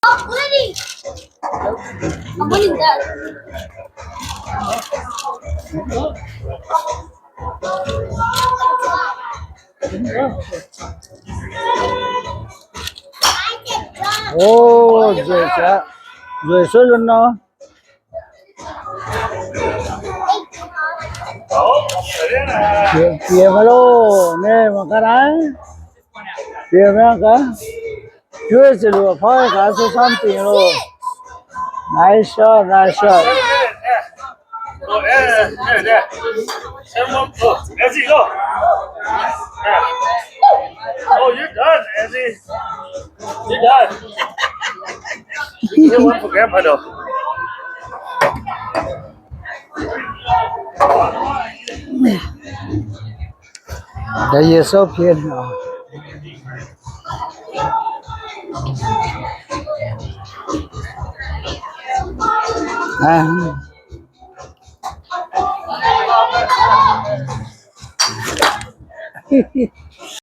Ồ, rồi chả. Rồi số luôn nó. Kia mà lô, nè mà cái đấy. Kia mà cái. Chưa chỉ lùa phải cả số 3 tiền lô. Nice shot, nice shot. Ezzy, go. Oh, you're done, Ezzy. You're done. You can one for Grandpa, though. Đây là số phiền. À.